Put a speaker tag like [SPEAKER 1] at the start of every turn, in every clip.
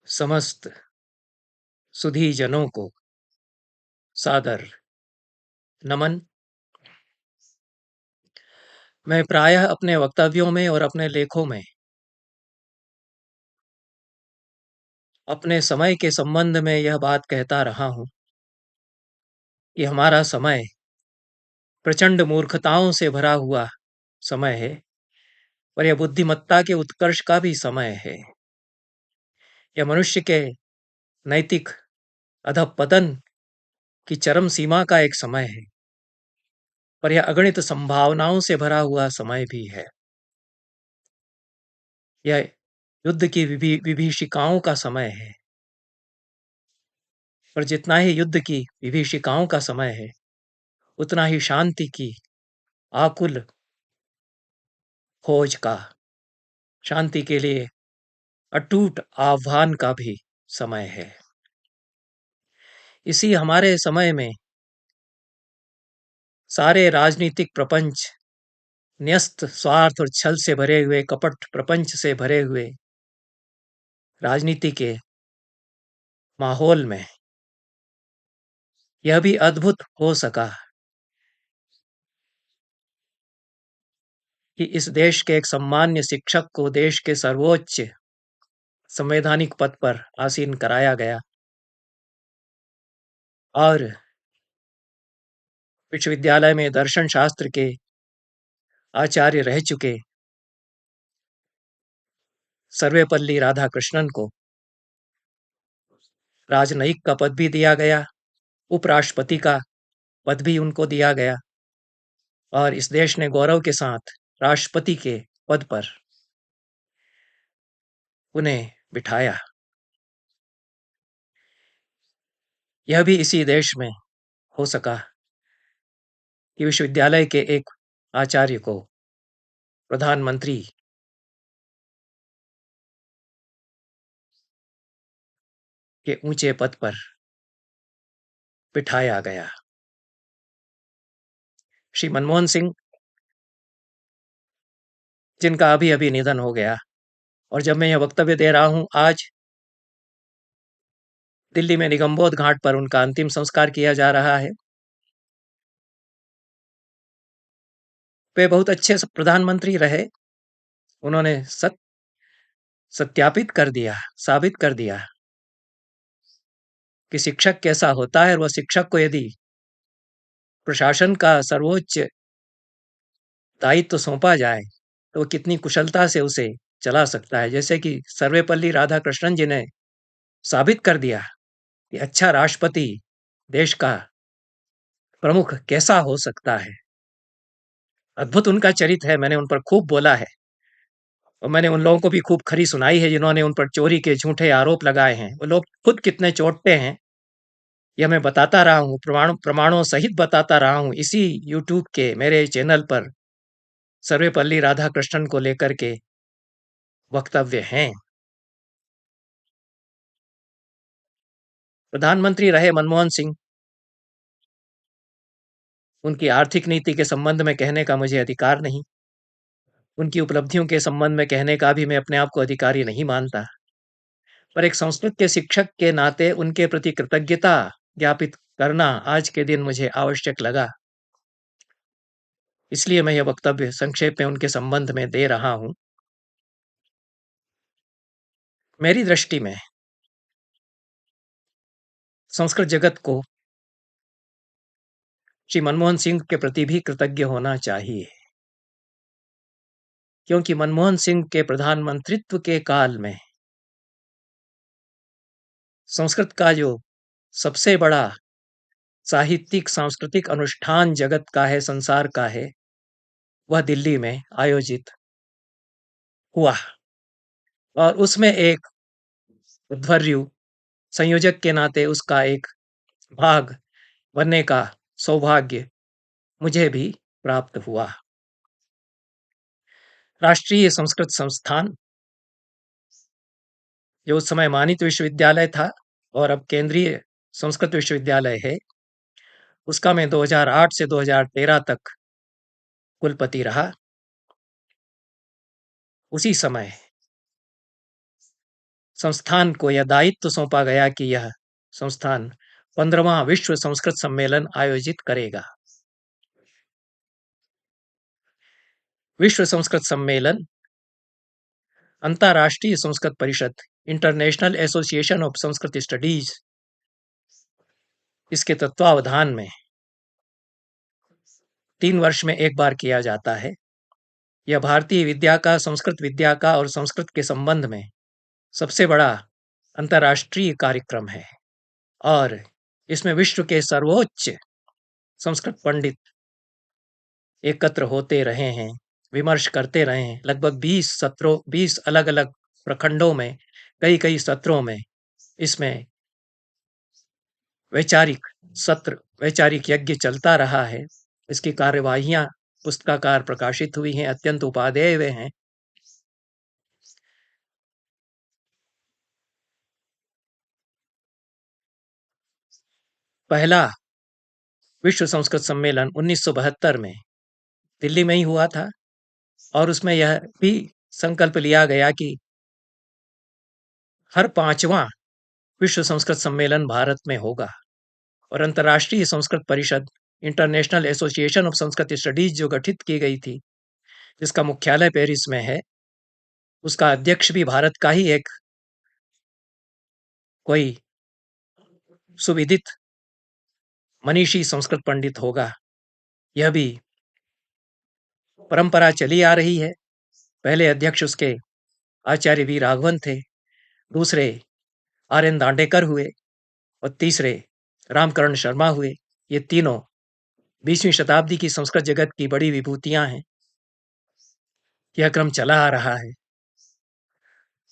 [SPEAKER 1] समस्त सुधी जनों को सादर नमन। मैं प्रायः अपने वक्तव्यों में और अपने लेखों में अपने समय के संबंध में यह बात कहता रहा हूं कि हमारा समय प्रचंड मूर्खताओं से भरा हुआ समय है और यह बुद्धिमत्ता के उत्कर्ष का भी समय है। यह मनुष्य के नैतिक अधःपतन की चरम सीमा का एक समय है, पर यह अगणित संभावनाओं से भरा हुआ समय भी है। यह युद्ध की विभीषिकाओं का समय है, पर जितना ही युद्ध की विभीषिकाओं का समय है, उतना ही शांति की आकुल खोज का, शांति के लिए अटूट आह्वान का भी समय है। इसी हमारे समय में सारे राजनीतिक प्रपंच न्यस्त स्वार्थ और छल से भरे हुए, कपट प्रपंच से भरे हुए राजनीति के माहौल में यह भी अद्भुत हो सका कि इस देश के एक सम्मान्य शिक्षक को देश के सर्वोच्च संवैधानिक पद पर आसीन कराया गया और विश्वविद्यालय में दर्शन शास्त्र के आचार्य रह चुके सर्वेपल्ली राधाकृष्णन को राजनयिक का पद भी दिया गया, उपराष्ट्रपति का पद भी उनको दिया गया और इस देश ने गौरव के साथ राष्ट्रपति के पद पर उन्हें बिठाया। यह भी इसी देश में हो सका कि विश्वविद्यालय के एक आचार्य को प्रधानमंत्री के ऊंचे पद पर बिठाया गया। श्री मनमोहन सिंह, जिनका अभी अभी निधन हो गया, और जब मैं यह वक्तव्य दे रहा हूं, आज दिल्ली में निगमबोध घाट पर उनका अंतिम संस्कार किया जा रहा है। वे बहुत अच्छे प्रधानमंत्री रहे। उन्होंने सत्यापित कर दिया, साबित कर दिया कि शिक्षक कैसा होता है और वह शिक्षक को यदि प्रशासन का सर्वोच्च दायित्व सौंपा जाए तो कितनी कुशलता से उसे चला सकता है। जैसे कि सर्वेपल्ली राधाकृष्णन जी ने साबित कर दिया कि अच्छा राष्ट्रपति, देश का प्रमुख कैसा हो सकता है। अद्भुत उनका चरित्र है। मैंने उन पर खूब बोला है और मैंने उन लोगों को भी खूब खरी सुनाई है जिन्होंने उन पर चोरी के झूठे आरोप लगाए हैं। वो लोग खुद कितने चोटते हैं यह मैं बताता रहा हूँ, प्रमाणों सहित बताता रहा हूँ। इसी यूट्यूब के मेरे चैनल पर सर्वेपल्ली राधाकृष्णन को लेकर के वक्तव्य हैं। प्रधानमंत्री रहे मनमोहन सिंह, उनकी आर्थिक नीति के संबंध में कहने का मुझे अधिकार नहीं, उनकी उपलब्धियों के संबंध में कहने का भी मैं अपने आप को अधिकारी नहीं मानता, पर एक संस्कृत के शिक्षक के नाते उनके प्रति कृतज्ञता ज्ञापित करना आज के दिन मुझे आवश्यक लगा। इसलिए मैं यह वक्तव्य संक्षेप में उनके संबंध में दे रहा हूं। मेरी दृष्टि में संस्कृत जगत को श्री मनमोहन सिंह के प्रति भी कृतज्ञ होना चाहिए, क्योंकि मनमोहन सिंह के प्रधानमंत्रित्व के काल में संस्कृत का जो सबसे बड़ा साहित्यिक सांस्कृतिक अनुष्ठान जगत का है, संसार का है, वह दिल्ली में आयोजित हुआ और उसमें एक उध्वर्यु संयोजक के नाते उसका एक भाग बनने का सौभाग्य मुझे भी प्राप्त हुआ। राष्ट्रीय संस्कृत संस्थान, जो उस समय मानित विश्वविद्यालय था और अब केंद्रीय संस्कृत विश्वविद्यालय है, उसका मैं 2008 से 2013 तक कुलपति रहा। उसी समय संस्थान को यह दायित्व सौंपा गया कि यह संस्थान 15वां विश्व संस्कृत सम्मेलन आयोजित करेगा। विश्व संस्कृत सम्मेलन अंतर्राष्ट्रीय संस्कृत परिषद, international association of Sanskrit studies, इसके तत्वावधान में 3 वर्ष में एक बार किया जाता है। यह भारतीय विद्या का, संस्कृत विद्या का और संस्कृत के संबंध में सबसे बड़ा अंतर्राष्ट्रीय कार्यक्रम है और इसमें विश्व के सर्वोच्च संस्कृत पंडित एकत्र होते रहे हैं, विमर्श करते रहे हैं। लगभग 20 अलग अलग प्रखंडों में कई सत्रों में इसमें वैचारिक यज्ञ चलता रहा है। इसकी कार्यवाहियां पुस्तकाकार प्रकाशित हुई हैं, अत्यंत उपादेय वे हैं। पहला विश्व संस्कृत सम्मेलन 1972 में दिल्ली में ही हुआ था और उसमें यह भी संकल्प लिया गया कि हर 5वां विश्व संस्कृत सम्मेलन भारत में होगा और अंतर्राष्ट्रीय संस्कृत परिषद, international association of Sanskrit studies जो गठित की गई थी, जिसका मुख्यालय पेरिस में है, उसका अध्यक्ष भी भारत का ही एक कोई सुविदित मनीषी संस्कृत पंडित होगा। यह भी परंपरा चली आ रही है। पहले अध्यक्ष उसके आचार्य वी राघवन थे, दूसरे RN दांडेकर हुए और तीसरे रामकरण शर्मा हुए। ये तीनों 20वीं शताब्दी की संस्कृत जगत की बड़ी विभूतियां हैं। यह क्रम चला आ रहा है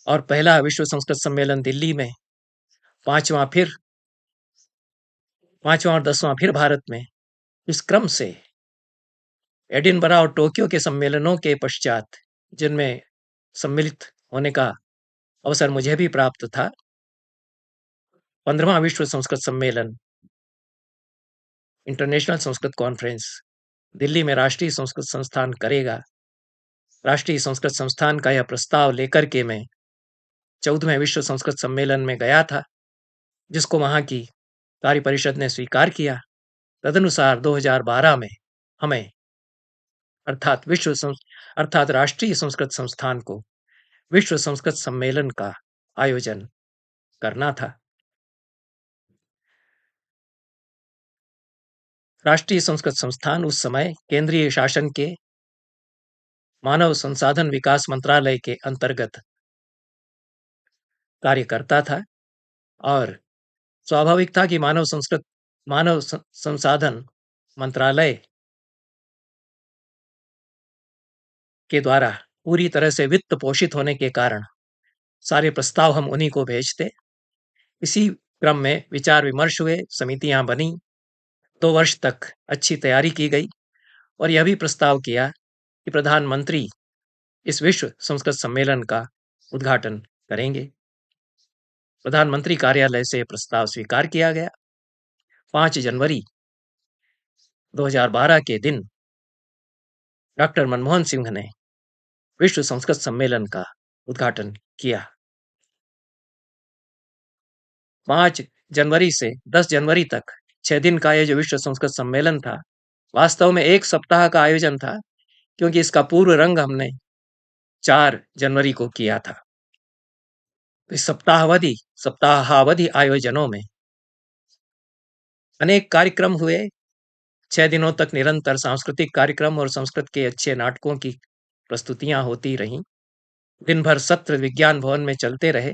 [SPEAKER 1] और पहला विश्व संस्कृत सम्मेलन दिल्ली में, पांचवां और 10वां फिर भारत में। इस क्रम से एडिनबरा और टोक्यो के सम्मेलनों के पश्चात, जिनमें सम्मिलित होने का अवसर मुझे भी प्राप्त था, 15वां विश्व संस्कृत सम्मेलन, इंटरनेशनल संस्कृत कॉन्फ्रेंस दिल्ली में राष्ट्रीय संस्कृत संस्थान करेगा। राष्ट्रीय संस्कृत संस्थान का यह प्रस्ताव लेकर के मैं 14वें विश्व संस्कृत सम्मेलन में गया था, जिसको वहां की कार्य परिषद ने स्वीकार किया। तदनुसार 2012 में हमें अर्थात राष्ट्रीय संस्कृत संस्थान को विश्व संस्कृत सम्मेलन का आयोजन करना था। राष्ट्रीय संस्कृत संस्थान उस समय केंद्रीय शासन के मानव संसाधन विकास मंत्रालय के अंतर्गत कार्य करता था और स्वाभाविक था कि मानव संसाधन मंत्रालय के द्वारा पूरी तरह से वित्त पोषित होने के कारण सारे प्रस्ताव हम उन्हीं को भेजते। इसी क्रम में विचार विमर्श हुए, समितियां बनी, 2 वर्ष तक अच्छी तैयारी की गई और यह भी प्रस्ताव किया कि प्रधानमंत्री इस विश्व संस्कृत सम्मेलन का उद्घाटन करेंगे। प्रधानमंत्री कार्यालय से प्रस्ताव स्वीकार किया गया। 5 जनवरी 2012 के दिन डॉक्टर मनमोहन सिंह ने विश्व संस्कृत सम्मेलन का उद्घाटन किया। 5 जनवरी से 10 जनवरी तक 6 दिन का यह जो विश्व संस्कृत सम्मेलन था, वास्तव में 1 सप्ताह का आयोजन था, क्योंकि इसका पूर्व रंग हमने 4 जनवरी को किया था। इस सप्ताहावधि आयोजनों में अनेक कार्यक्रम हुए। 6 दिनों तक निरंतर सांस्कृतिक कार्यक्रम और संस्कृत के अच्छे नाटकों की प्रस्तुतियां होती रहीं। दिन भर सत्र विज्ञान भवन में चलते रहे।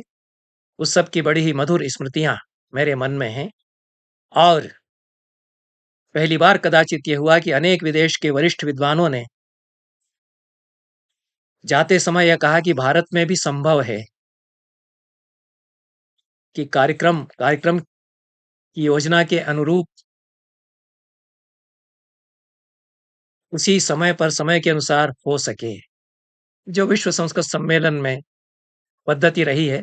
[SPEAKER 1] उस सब की बड़ी ही मधुर स्मृतियां मेरे मन में हैं और पहली बार कदाचित यह हुआ कि अनेक विदेश के वरिष्ठ विद्वानों ने जाते समय यह कहा कि भारत में भी संभव है कि कार्यक्रम की योजना के अनुरूप उसी समय पर समय के अनुसार हो सके। जो विश्व संस्कृत सम्मेलन में पद्धति रही है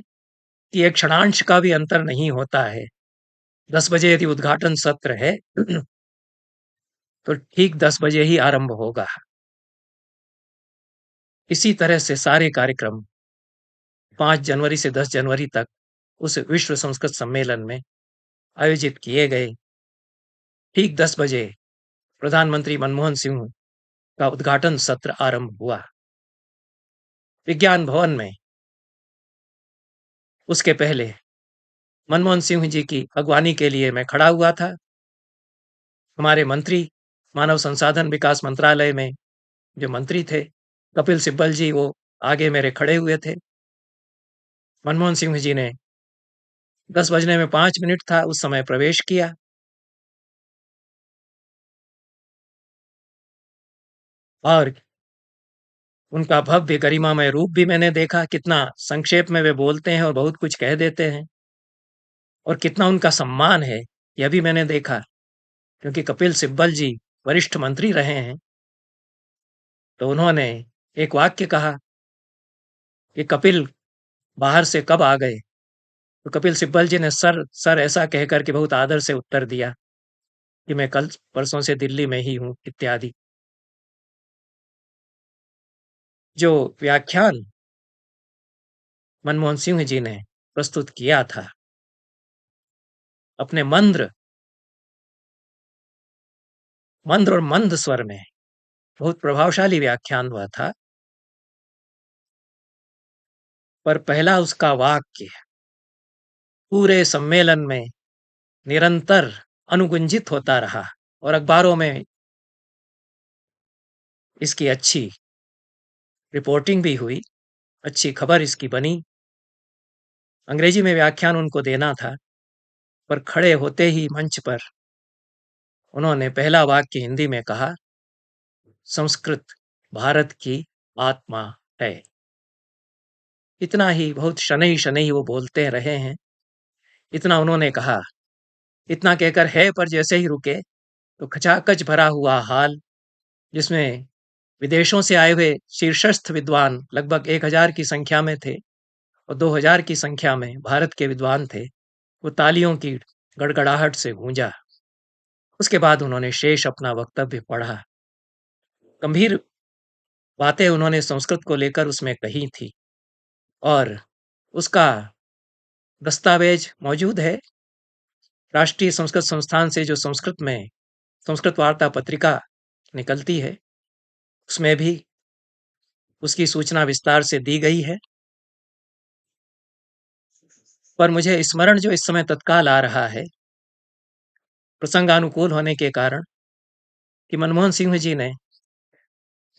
[SPEAKER 1] कि एक क्षणांश का भी अंतर नहीं होता है। 10 बजे यदि उद्घाटन सत्र है तो ठीक 10 बजे ही आरंभ होगा। इसी तरह से सारे कार्यक्रम 5 जनवरी से 10 जनवरी तक उस विश्व संस्कृत सम्मेलन में आयोजित किए गए। ठीक 10 बजे प्रधानमंत्री मनमोहन सिंह का उद्घाटन सत्र आरंभ हुआ विज्ञान भवन में। उसके पहले मनमोहन सिंह जी की अगवानी के लिए मैं खड़ा हुआ था। हमारे मंत्री मानव संसाधन विकास मंत्रालय में जो मंत्री थे कपिल सिब्बल जी, वो आगे मेरे खड़े हुए थे। मनमोहन सिंह जी ने 10 बजने में 5 मिनट था उस समय प्रवेश किया और उनका भव्य गरिमामय रूप भी मैंने देखा। कितना संक्षेप में वे बोलते हैं और बहुत कुछ कह देते हैं, और कितना उनका सम्मान है यह भी मैंने देखा, क्योंकि कपिल सिब्बल जी वरिष्ठ मंत्री रहे हैं। तो उन्होंने एक वाक्य कहा कि कपिल बाहर से कब आ गए? तो कपिल सिब्बल जी ने सर सर ऐसा कहकर के बहुत आदर से उत्तर दिया कि मैं कल परसों से दिल्ली में ही हूँ इत्यादि। जो व्याख्यान मनमोहन सिंह जी ने प्रस्तुत किया था अपने मंद्र मंद्र और मंद स्वर में, बहुत प्रभावशाली व्याख्यान हुआ था। पर पहला उसका वाक्य पूरे सम्मेलन में निरंतर अनुगुंजित होता रहा और अखबारों में इसकी अच्छी रिपोर्टिंग भी हुई, अच्छी खबर इसकी बनी। अंग्रेजी में व्याख्यान उनको देना था, पर खड़े होते ही मंच पर उन्होंने पहला वाक्य हिंदी में कहा, संस्कृत भारत की आत्मा है। इतना ही, बहुत शनैः शनैः वो बोलते रहे हैं। इतना उन्होंने कहा। इतना कहकर है पर जैसे ही रुके तो खचाखच भरा हुआ हाल, जिसमें विदेशों से आए हुए शीर्षस्थ विद्वान लगभग 1000 की संख्या में थे और 2000 की संख्या में भारत के विद्वान थे, वो तालियों की गड़गड़ाहट से गूंजा। उसके बाद उन्होंने शेष अपना वक्तव्य पढ़ा। गंभीर बातें उन्होंने संस्कृत को लेकर उसमें कही थी और उसका दस्तावेज मौजूद है। राष्ट्रीय संस्कृत संस्थान से जो संस्कृत में संस्कृत वार्ता पत्रिका निकलती है, उसमें भी उसकी सूचना विस्तार से दी गई है। पर मुझे स्मरण जो इस समय तत्काल आ रहा है, प्रसंगानुकूल होने के कारण, कि मनमोहन सिंह जी ने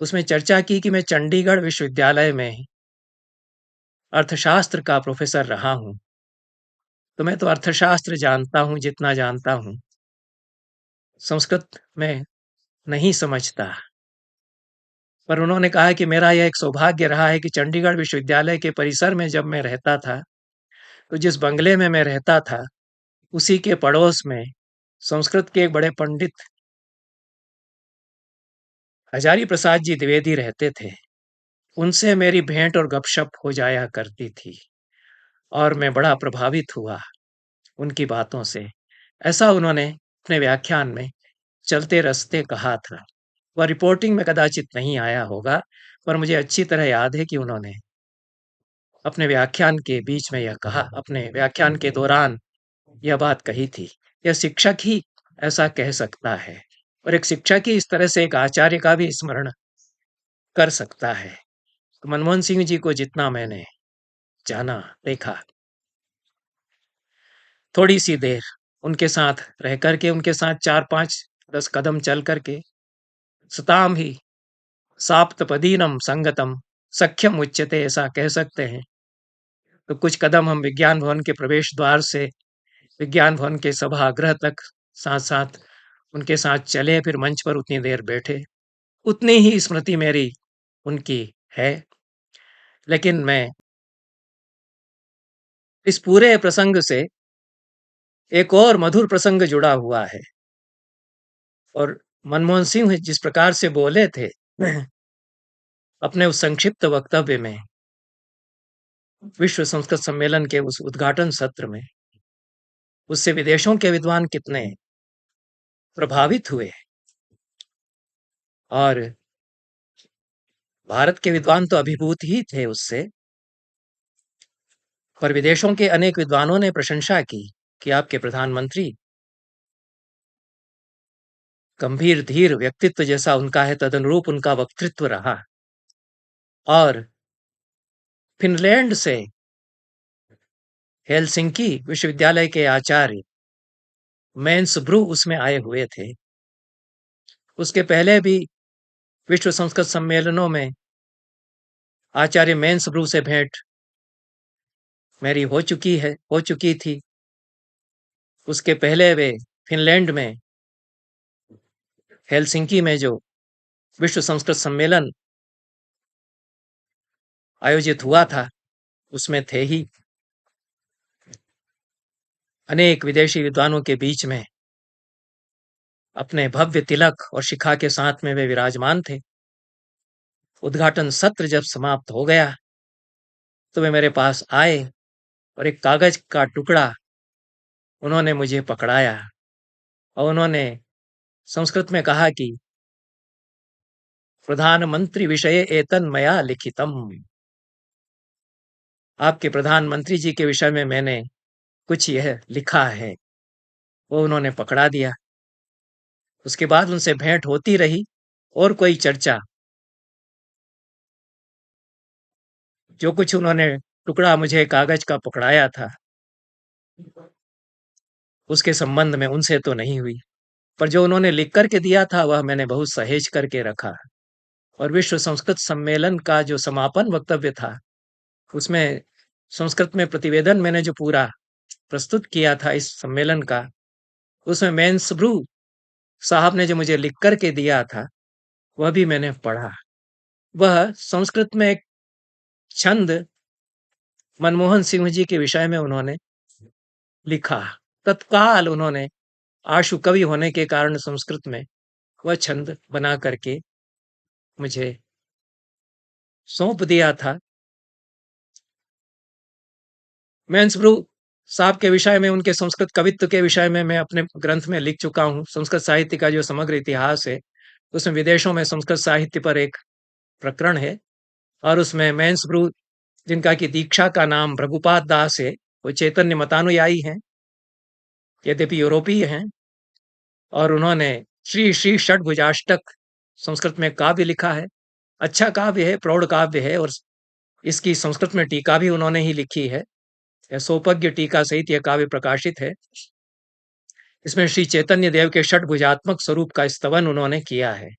[SPEAKER 1] उसमें चर्चा की कि मैं चंडीगढ़ विश्वविद्यालय में अर्थशास्त्र का प्रोफेसर रहा हूं, तो मैं तो अर्थशास्त्र जानता हूं जितना जानता हूं, संस्कृत में नहीं समझता। पर उन्होंने कहा कि मेरा यह एक सौभाग्य रहा है कि चंडीगढ़ विश्वविद्यालय के परिसर में जब मैं रहता था, तो जिस बंगले में मैं रहता था उसी के पड़ोस में संस्कृत के एक बड़े पंडित हजारी प्रसाद जी द्विवेदी रहते थे। उनसे मेरी भेंट और गपशप हो जाया करती थी और मैं बड़ा प्रभावित हुआ उनकी बातों से। ऐसा उन्होंने अपने व्याख्यान में चलते रास्ते कहा था। वह रिपोर्टिंग में कदाचित नहीं आया होगा, पर मुझे अच्छी तरह याद है कि उन्होंने अपने व्याख्यान के बीच में यह कहा, अपने व्याख्यान के दौरान यह बात कही थी। यह शिक्षक ही ऐसा कह सकता है और एक शिक्षक ही इस तरह से एक आचार्य का भी स्मरण कर सकता है। तो मनमोहन सिंह जी को जितना मैंने जाना, देखा, थोड़ी सी देर उनके साथ रह करके, उनके साथ 4-5-10 कदम चल करके, सताम ही साप्तपदीनम संगतम सख्यम उच्यते, ऐसा कह सकते हैं। तो कुछ कदम हम विज्ञान भवन के प्रवेश द्वार से विज्ञान भवन के सभागृह तक साथ साथ उनके साथ चले, फिर मंच पर उतनी देर बैठे। उतनी ही स्मृति मेरी उनकी है। लेकिन मैं इस पूरे प्रसंग से एक और मधुर प्रसंग जुड़ा हुआ है, और मनमोहन सिंह जिस प्रकार से बोले थे अपने उस संक्षिप्त वक्तव्य में विश्व संस्कृत सम्मेलन के उस उद्घाटन सत्र में, उससे विदेशों के विद्वान कितने प्रभावित हुए और भारत के विद्वान तो अभिभूत ही थे उससे। पर विदेशों के अनेक विद्वानों ने प्रशंसा की कि आपके प्रधानमंत्री गंभीर धीर व्यक्तित्व जैसा उनका है तदनुरूप उनका वक्तृत्व रहा। और फिनलैंड से हेलसिंकी विश्वविद्यालय के आचार्य मैन्स ब्रू उसमें आए हुए थे। उसके पहले भी विश्व संस्कृत सम्मेलनों में आचार्य मैन्स ब्रू से भेंट मेरी हो चुकी थी। उसके पहले वे फिनलैंड में हेलसिंकी में जो विश्व संस्कृत सम्मेलन आयोजित हुआ था उसमें थे ही। अनेक विदेशी विद्वानों के बीच में अपने भव्य तिलक और शिखा के साथ में वे विराजमान थे। उद्घाटन सत्र जब समाप्त हो गया तो वे मेरे पास आए और एक कागज का टुकड़ा उन्होंने मुझे पकड़ाया और उन्होंने संस्कृत में कहा कि प्रधानमंत्री विषये एतन्मया लिखितम। आपके प्रधानमंत्री जी के विषय में मैंने कुछ यह लिखा है। वो उन्होंने पकड़ा दिया। उसके बाद उनसे भेंट होती रही और कोई चर्चा, जो कुछ उन्होंने टुकड़ा मुझे कागज का पकड़ाया था उसके संबंध में उनसे तो नहीं हुई, पर जो उन्होंने लिख करके दिया था वह मैंने बहुत सहेज करके रखा। और विश्व संस्कृत सम्मेलन का जो समापन वक्तव्य था उसमें संस्कृत में प्रतिवेदन मैंने जो पूरा प्रस्तुत किया था इस सम्मेलन का, उसमें मैन्स ब्रू साहब ने जो मुझे लिख करके दिया था वह भी मैंने पढ़ा। वह संस्कृत में एक छंद मनमोहन सिंह जी के विषय में उन्होंने लिखा। तत्काल उन्होंने आशु कवि होने के कारण संस्कृत में वह छंद बना करके मुझे सौंप दिया था। मैन्स ब्रू साहब के विषय में, उनके संस्कृत कवित्व के विषय में मैं अपने ग्रंथ में लिख चुका हूँ। संस्कृत साहित्य का जो समग्र इतिहास है उसमें विदेशों में संस्कृत साहित्य पर एक प्रकरण है और उसमें मैन्स ब्रू, जिनका की दीक्षा का नाम भृगुपाद दास है, वो चैतन्य मतानुयायी हैं, यद्यपि यूरोपीय हैं, और उन्होंने श्री श्री षड्भुजाष्टक संस्कृत में काव्य लिखा है। अच्छा काव्य है, प्रौढ़ काव्य है, और इसकी संस्कृत में टीका भी उन्होंने ही लिखी है। यह सोपज्ञ टीका सहित यह काव्य प्रकाशित है। इसमें श्री चैतन्य देव के षड्भुजात्मक स्वरूप का स्तवन उन्होंने किया है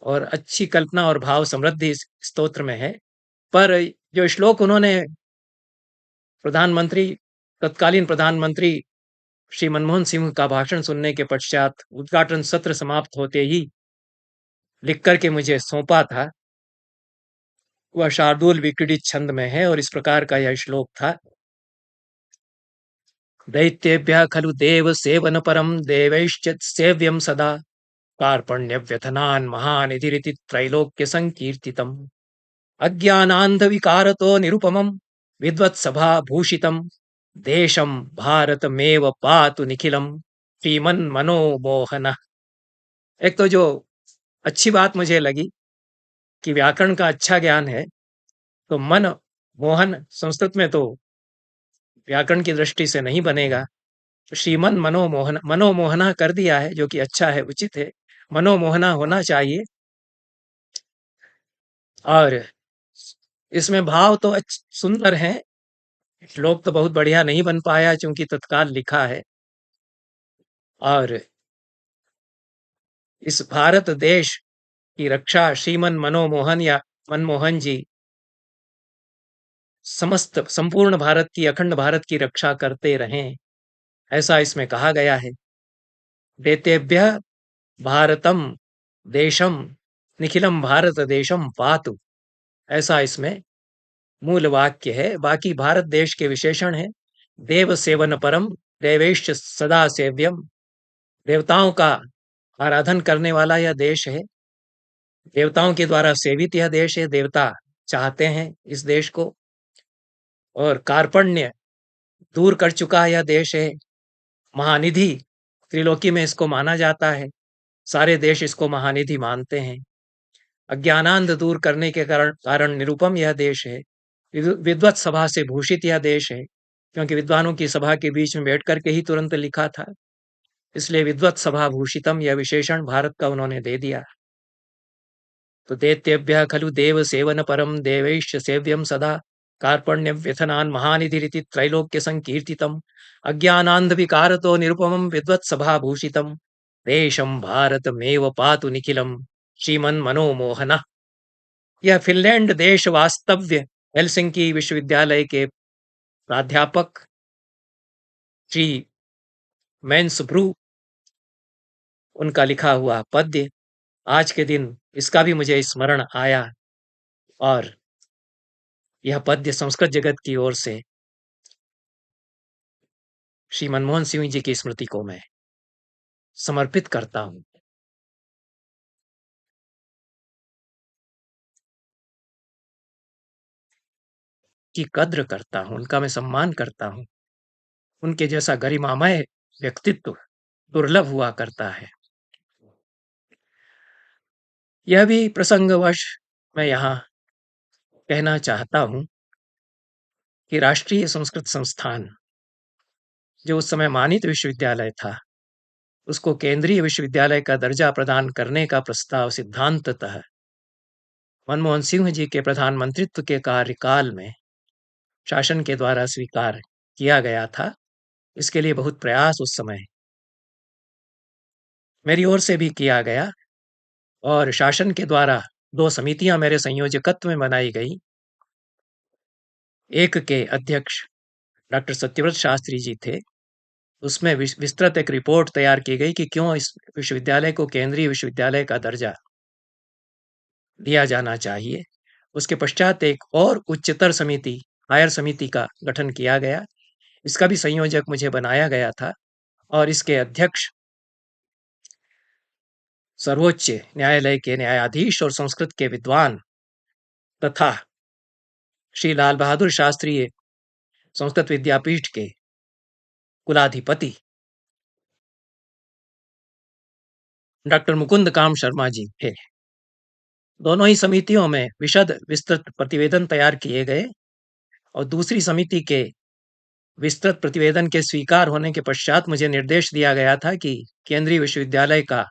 [SPEAKER 1] और अच्छी कल्पना और भाव समृद्धि इस स्तोत्र में है। पर जो श्लोक उन्होंने प्रधानमंत्री तत्कालीन प्रधानमंत्री श्री मनमोहन सिंह का भाषण सुनने के पश्चात उद्घाटन सत्र समाप्त होते ही लिख करके मुझे सौंपा था, वह शार्दूल विक्रीडित छंद में है और इस प्रकार का यह श्लोक था। दैत्येभ्यः खलु देव सेवन परम देवैश्च सेव्यं सदा कार्पण्य व्यथनान् महानिधिरिति त्रैलोक्य संकीर्तितम् अज्ञानान्ध विकारतो निरुपमं विद्वत्सभा भूषितम् देशं भारतमेव पातु निखिलम् श्रीमन् मनोमोहन। एक तो जो अच्छी बात मुझे लगी कि व्याकरण का अच्छा ज्ञान है, तो मन मोहन संस्कृत में तो व्याकरण की दृष्टि से नहीं बनेगा, तो श्रीमन मनोमोहन, मनोमोहना कर दिया है, जो कि अच्छा है, उचित है। मनोमोहना होना चाहिए। और इसमें भाव तो सुंदर है। श्लोक तो बहुत बढ़िया नहीं बन पाया क्योंकि तत्काल लिखा है। और इस भारत देश की रक्षा श्रीमन मनोमोहन या मनमोहन जी समस्त संपूर्ण भारत की, अखंड भारत की रक्षा करते रहें, ऐसा इसमें कहा गया है। देतेभ्य भारतम देशम निखिलम भारत देशम पातु, ऐसा इसमें मूल वाक्य है। बाकी भारत देश के विशेषण है। देव सेवन परम देवेश सदा सेव्यम, देवताओं का आराधन करने वाला यह देश है, देवताओं के द्वारा सेवित यह देश है, देवता चाहते हैं इस देश को। और कार्पण्य दूर कर चुका यह देश है, महानिधि त्रिलोकी में इसको माना जाता है, सारे देश इसको महानिधि मानते हैं। अज्ञानांध दूर करने के कारण निरुपम यह देश है, विद्वत सभा से भूषित यह देश है। क्योंकि विद्वानों की सभा के बीच में बैठ कर के ही तुरंत लिखा था, इसलिए विद्वत् सभा भूषितम यह विशेषण भारत का उन्होंने दे दिया। तो दैत्येभ्यः खलु देव सेवन परम देवैश्च सेव्यम सदा कार्पण्य व्यथनान् महानिधिरिति त्रैलोक्य संकीर्तितम् अज्ञानान्ध विकारतो निरुपमं विद्वत् सभा भूषितम् देशं भारतमेव पातु निखिलम् श्रीमन् मनोमोहनः। यह फिनलैंड देश वास्तव्य हेलसिंकी विश्वविद्यालय के प्राध्यापक श्री मैन्स ब्रू उनका लिखा हुआ पद्य आज के दिन इसका भी मुझे स्मरण आया, और यह पद्य संस्कृत जगत की ओर से श्री मनमोहन सिंह जी की स्मृति को मैं समर्पित करता हूं। की कद्र करता हूं, उनका मैं सम्मान करता हूं। उनके जैसा गरिमामय व्यक्तित्व दुर्लभ हुआ करता है। यह भी प्रसंगवश मैं यहाँ कहना चाहता हूं कि राष्ट्रीय संस्कृत संस्थान जो उस समय मानित विश्वविद्यालय था, उसको केंद्रीय विश्वविद्यालय का दर्जा प्रदान करने का प्रस्ताव सिद्धांततः मनमोहन सिंह जी के प्रधानमंत्रित्व के कार्यकाल में शासन के द्वारा स्वीकार किया गया था। इसके लिए बहुत प्रयास उस समय मेरी ओर से भी किया गया, और शासन के द्वारा 2 समितियां मेरे संयोजकत्व में बनाई गई। एक के अध्यक्ष डॉक्टर सत्यव्रत शास्त्री जी थे। उसमें विस्तृत एक रिपोर्ट तैयार की गई कि क्यों इस विश्वविद्यालय को केंद्रीय विश्वविद्यालय का दर्जा दिया जाना चाहिए। उसके पश्चात एक और उच्चतर समिति, हायर समिति का गठन किया गया। इसका भी संयोजक मुझे बनाया गया था, और इसके अध्यक्ष सर्वोच्च न्यायालय के न्यायाधीश और संस्कृत के विद्वान तथा श्री लाल बहादुर शास्त्री संस्कृत विद्यापीठ के कुलाधिपति डॉक्टर मुकुंद काम शर्मा जी थे। दोनों ही समितियों में विशद विस्तृत प्रतिवेदन तैयार किए गए, और दूसरी समिति के विस्तृत प्रतिवेदन के स्वीकार होने के पश्चात मुझे निर्देश दिया गया था कि केंद्रीय विश्वविद्यालय का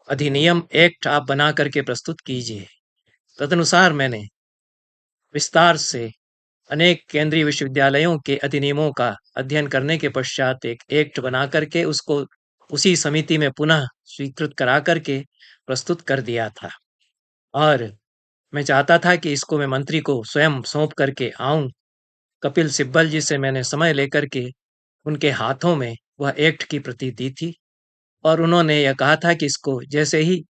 [SPEAKER 1] अधिनियम एक्ट आप बना करके प्रस्तुत कीजिए। तदनुसार मैंने विस्तार से अनेक केंद्रीय विश्वविद्यालयों के अधिनियमों का अध्ययन करने के पश्चात एक एक्ट बना करके उसको उसी समिति में पुनः स्वीकृत करा करके प्रस्तुत कर दिया था, और मैं चाहता था कि इसको मैं मंत्री को स्वयं सौंप करके आऊं। कपिल सिब्बल जी से मैंने समय लेकर के उनके हाथों में वह एक्ट की प्रति दी थी, और उन्होंने यह कहा था कि इसको जैसे ही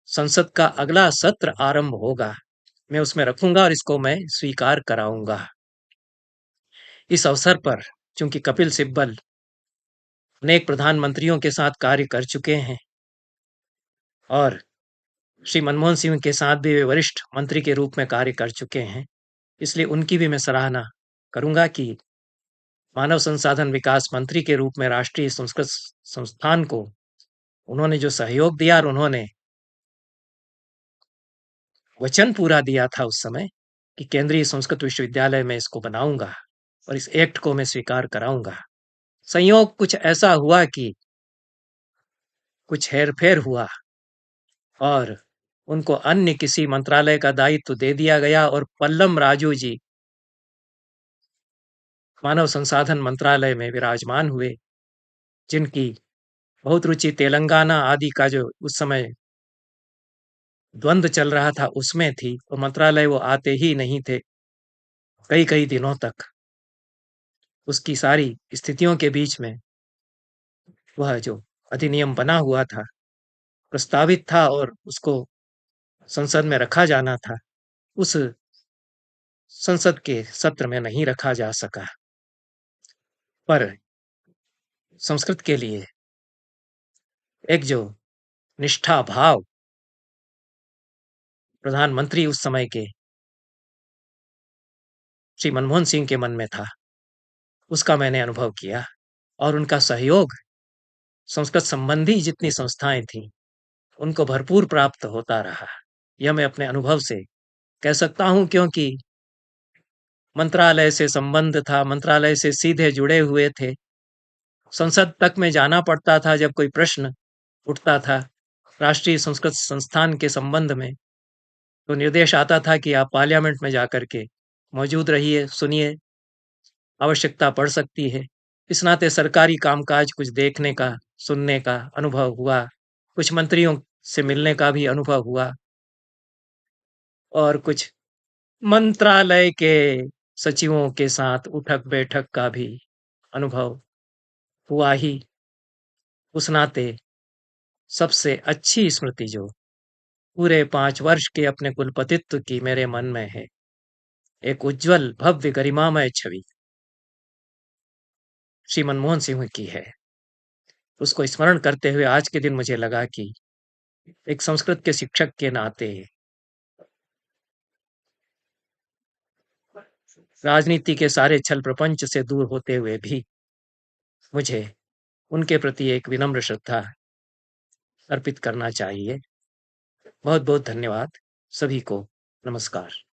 [SPEAKER 1] संसद का अगला सत्र आरंभ होगा मैं उसमें रखूंगा और इसको मैं स्वीकार कराऊंगा। इस अवसर पर चूंकि कपिल सिब्बल अनेक प्रधानमंत्रियों के साथ कार्य कर चुके हैं, और श्री मनमोहन सिंह के साथ भी वे वरिष्ठ मंत्री के रूप में कार्य कर चुके हैं, इसलिए उनकी भी मैं सराहना करूंगा कि मानव संसाधन विकास मंत्री के रूप में राष्ट्रीय संस्कृत संस्थान को उन्होंने जो सहयोग दिया, और उन्होंने वचन पूरा दिया था उस समय कि केंद्रीय संस्कृत विश्वविद्यालय में इसको बनाऊंगा और इस एक्ट को मैं स्वीकार कराऊंगा। संयोग कुछ ऐसा हुआ कि कुछ हेरफेर हुआ, और उनको अन्य किसी मंत्रालय का दायित्व दे दिया गया, और पल्लम राजू जी मानव संसाधन मंत्रालय में विराजमान हुए, जिनकी बहुत रुचि तेलंगाना आदि का जो उस समय द्वंद्व चल रहा था उसमें थी, और मंत्रालय वो आते ही नहीं थे कई कई दिनों तक। उसकी सारी स्थितियों के बीच में वह जो अधिनियम बना हुआ था, प्रस्तावित था, और उसको संसद में रखा जाना था, उस संसद के सत्र में नहीं रखा जा सका। पर संस्कृत के लिए एक जो निष्ठा भाव प्रधानमंत्री उस समय के श्री मनमोहन सिंह के मन में था, उसका मैंने अनुभव किया, और उनका सहयोग संस्कृत संबंधी जितनी संस्थाएं थीं उनको भरपूर प्राप्त होता रहा। यह मैं अपने अनुभव से कह सकता हूं, क्योंकि मंत्रालय से संबंध था, मंत्रालय से सीधे जुड़े हुए थे। संसद तक में जाना पड़ता था जब कोई प्रश्न उठता था राष्ट्रीय संस्कृत संस्थान के संबंध में, तो निर्देश आता था कि आप पार्लियामेंट में जाकर के मौजूद रहिए, सुनिए, आवश्यकता पड़ सकती है। इस नाते सरकारी कामकाज कुछ देखने का, सुनने का अनुभव हुआ, कुछ मंत्रियों से मिलने का भी अनुभव हुआ और कुछ मंत्रालय के सचिवों के साथ उठक-बैठक का भी अनुभव हुआ ही। उस नाते सबसे अच्छी स्मृति जो पूरे 5 वर्ष के अपने कुलपतित्व की मेरे मन में है, एक उज्ज्वल, भव्य, गरिमामय छवि श्री मनमोहन सिंह की है। उसको स्मरण करते हुए आज के दिन मुझे लगा कि एक संस्कृत के शिक्षक के नाते राजनीति के सारे छल प्रपंच से दूर होते हुए भी मुझे उनके प्रति एक विनम्र श्रद्धा अर्पित करना चाहिए। बहुत-बहुत धन्यवाद। सभी को नमस्कार।